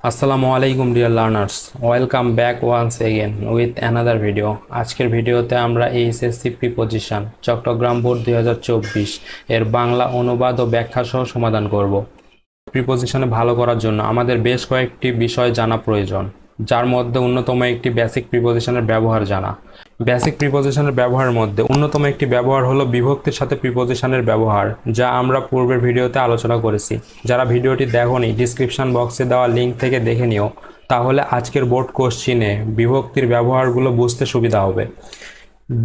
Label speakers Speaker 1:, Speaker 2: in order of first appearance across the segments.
Speaker 1: আসসালামু আলাইকুম dear learners, welcome back once again with another video. আজকের ভিডিওতে আমরা এইচএসসি প্রিপোজিশন চট্টগ্রাম বোর্ড 2024 এর বাংলা অনুবাদ ও ব্যাখ্যা সহ সমাধান করব। প্রিপোজিশনে ভালো করার জন্য আমাদের বেশ কয়েকটি বিষয় জানা প্রয়োজন, যার মধ্যে অন্যতম একটি বেসিক প্রিপোজিশনের ব্যবহার জানা। বেসিক প্রিপোজিশনের ব্যবহারের মধ্যে অন্যতম একটি ব্যবহার হলো বিভক্তির সাথে প্রিপোজিশনের ব্যবহার, যা আমরা পূর্বের ভিডিওতে আলোচনা করেছি। যারা ভিডিওটি দেখোনি, ডিসক্রিপশন বক্সে দেওয়া লিঙ্ক থেকে দেখে নিও, তাহলে আজকের বোর্ড কোশ্চিনে বিভক্তির ব্যবহারগুলো বুঝতে সুবিধা হবে।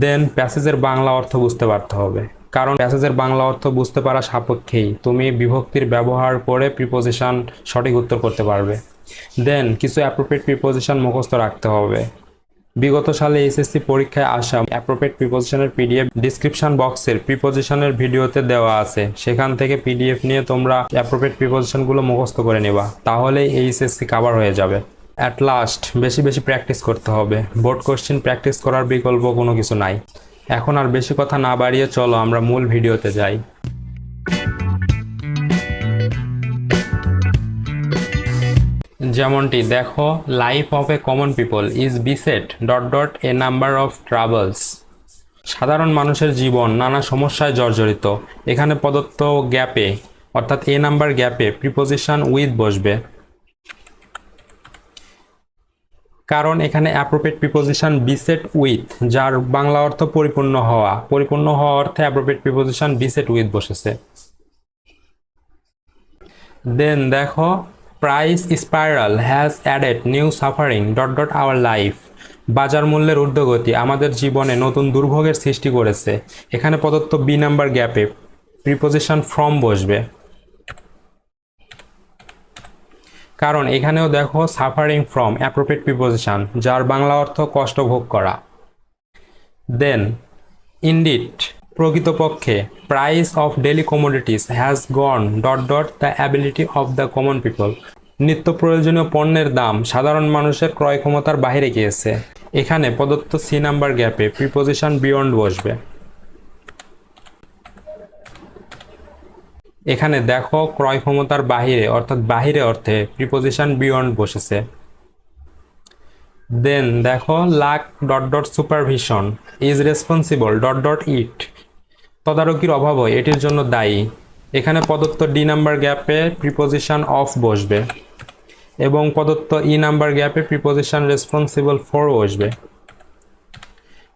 Speaker 1: দেন প্যাসেজের বাংলা অর্থ বুঝতে পারতে হবে, কারণ প্যাসেজের বাংলা অর্থ বুঝতে পারা সাপেক্ষেই তুমি বিভক্তির ব্যবহার করে প্রিপোজিশন সঠিক উত্তর করতে পারবে। দেন কিছু অ্যাপ্রোপ্রিয়েট প্রিপোজিশন মুখস্থ রাখতে হবে। বিগত সালে এসএসসি পরীক্ষায় আসা অ্যাপ্রোপ্রিয়েট প্রিপোজিশনের পিডিএফ ডিসক্রিপশন বক্সের প্রিপোজিশনের ভিডিওতে দেওয়া আছে, সেখান থেকে পিডিএফ নিয়ে তোমরা অ্যাপ্রোপ্রিয়েট প্রিপোজিশনগুলো মুখস্থ করে নেবা, তাহলেই এইচএসসি কভার হয়ে যাবে। অ্যাট লাস্ট বেশি বেশি প্র্যাকটিস করতে হবে। বোর্ড কোশ্চেন প্র্যাকটিস করার বিকল্প কোনো কিছু নাই। এখন আর বেশি কথা না বাড়িয়ে চলো আমরা মূল ভিডিওতে যাই। যেমনটি দেখো, life of a common people is beset dot dot A number of travels. সাধারণ মানুষের জীবন নানা সমস্যায় জর্জরিত। এখানে প্রদত্ত গ্যাপে অর্থাৎ এ নাম্বার গ্যাপে প্রিপোজিশন উইথ বসবে, কারণ এখানে অ্যাপ্রোপ্রিয়েট প্রিপোজিশন বিসেট উইথ, যার বাংলা অর্থ পরিপূর্ণ হওয়া। পরিপূর্ণ হওয়া অর্থে অ্যাপ্রোপ্রিয়েট প্রিপোজিশন বিসেট উইথ বসেছে। দেন দেখো, price spiral has added new suffering dot dot our life. বাজার মূল্যের ঊর্ধ্বগতি আমাদের জীবনে নতুন দুর্ভোগের সৃষ্টি করেছে। এখানে প্রদত্ত বি নাম্বার গ্যাপে প্রিপোজিশন ফ্রম বসবে, কারণ এখানেও দেখো সাফারিং ফ্রম অ্যাপ্রোপ্রিয়েট প্রিপোজিশন, যার বাংলা অর্থ কষ্ট ভোগ করা। দেন ইনডিড, প্রকৃতপক্ষে price of daily commodities has gone dot dot the ability of the common people. নিত্য প্রয়োজনীয় পণ্যের দাম সাধারণ মানুষের ক্রয় ক্ষমতার বাইরে গিয়েছে। এখানে প্রদত্ত সি নাম্বার গ্যাপে প্রিপোজিশন বিয়ন্ড বসবে। এখানে দেখো ক্রয় ক্ষমতার বাহিরে অর্থাৎ বাহিরে অর্থে প্রিপোজিশন বিয়ন্ড বসেছে। দেন দেখো, lack dot dot supervision is responsible dot dot it. তদারকির অভাবই এটির জন্য দায়ী। এখানে প্রদত্ত ডি নাম্বার গ্যাপে প্রিপোজিশন অফ বসবে এবং প্রদত্ত ই নাম্বার গ্যাপে প্রিপোজিশন রেসপন্সিবল ফর বসবে,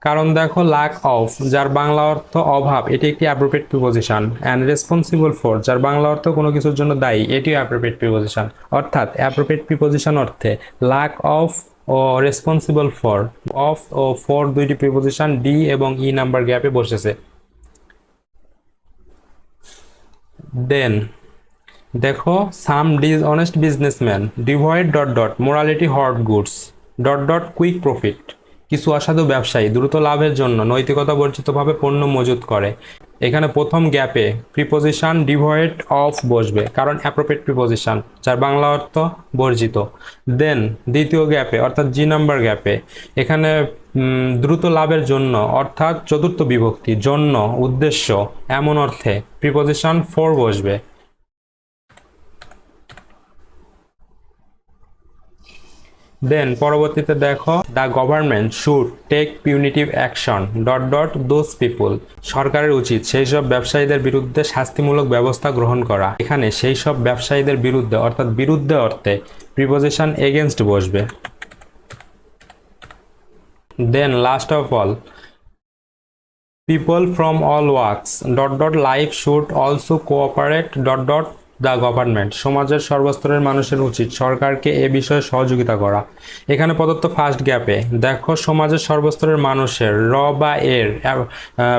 Speaker 1: কারণ দেখো লাক অফ, যার বাংলা অর্থ অভাব, এটি একটি appropriate preposition. And responsible for, যার বাংলা অর্থ কোনো কিছুর জন্য দায়ী, এটিও অ্যাপ্রোপ্রিয়েট প্রিপোজিশন। অর্থাৎ অ্যাপ্রোপ্রিয়েট প্রিপোজিশন অর্থে লাক অফ ও রেসপন্সিবল ফর, অফ ও ফর দুইটি প্রিপোজিশন ডি এবং ই নাম্বার গ্যাপে বসেছে। দেন দেখো, some dishonest businessman devoid dot dot morality hoard goods dot dot quick profit. কিছু অসাধু ব্যবসায়ী দ্রুত লাভের জন্য নৈতিকতা বর্জিতভাবে পণ্য মজুত করে। এখানে প্রথম গ্যাপে প্রিপোজিশন ডিভয়েড অফ বসবে, কারণ অ্যাপ্রোপ্রিয়েট প্রিপোজিশন, যার বাংলা অর্থ বর্জিত। দেন দ্বিতীয় গ্যাপে অর্থাৎ জি নাম্বার গ্যাপে এখানে দ্রুত লাভের জন্য অর্থাৎ চতুর্থ বিভক্তি জন্য, উদ্দেশ্য, এমন অর্থে প্রিপোজিশন ফর বসবে। দেন পরবর্তীতে দেখো, the government should take punitive action dot dot those people. সরকারের উচিত সেই সব ব্যবসায়ীদের বিরুদ্ধে শাস্তিমূলক ব্যবস্থা গ্রহণ করা। এখানে সেই সব ব্যবসায়ীদের বিরুদ্ধে অর্থাৎ বিরুদ্ধে অর্থে প্রিপোজিশন এগেনস্ট বসবে। Then last of all, people from all walks dot dot life should also cooperate dot dot the government. সমাজের সর্বস্তরের মানুষের উচিত সরকারকে এ বিষয়ে সহযোগিতা করা। এখানে প্রদত্ত ফার্স্ট গ্যাপে দেখো, সমাজের সর্বস্তরের মানুষের র বা এর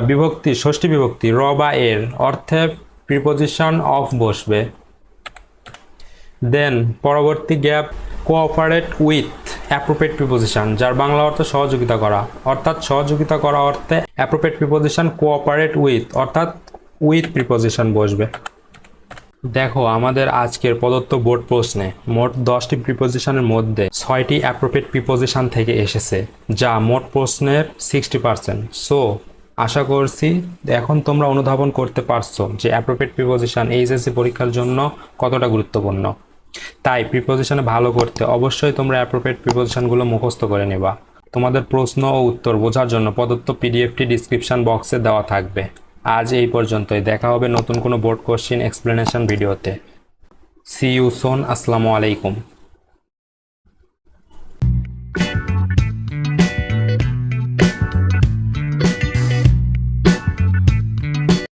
Speaker 1: বিভক্তি, ষষ্ঠী বিভক্তি র বা এর অর্থে প্রিপোজিশন অফ বসবে। দেন পরবর্তী gap, cooperate with appropriate preposition, যার বাংলা অর্থ সহযোগিতা করা। অর্থাৎ সহযোগিতা করা অর্থে অ্যাপ্রোপ্রিয়েট প্রিপোজিশন কোঅপারেট উইথ অর্থাৎ উইথ প্রিপোজিশন বসবে। দেখো, আমাদের আজকের প্রদত্ত বোর্ড প্রশ্নে মোট 10টি প্রিপোজিশনের মধ্যে 6টি অ্যাপ্রোপ্রিয়েট প্রিপোজিশন থেকে এসেছে, যা মোট প্রশ্নের 60%। সো আশা করছি এখন তোমরা অনুধাবন করতে পারছো যে অ্যাপ্রোপ্রিয়েট প্রিপোজিশন এইচএসসি পরীক্ষার জন্য কতটা গুরুত্বপূর্ণ। তাই প্রিপোজিশনে ভালো করতে অবশ্যই তোমরা অ্যাপ্রোপ্রিয়েট প্রিপোজিশনগুলো মুখস্থ করে নেবা। তোমাদের প্রশ্ন ও উত্তর বোঝার জন্য প্রদত্ত পিডিএফটি ডিসক্রিপশন বক্সে দেওয়া থাকবে। আজ এই পর্যন্তই, দেখা হবে নতুন কোনো বোর্ড কোশ্চেন এক্সপ্লেনেশন ভিডিওতে। See you soon. আসসালামু আলাইকুম।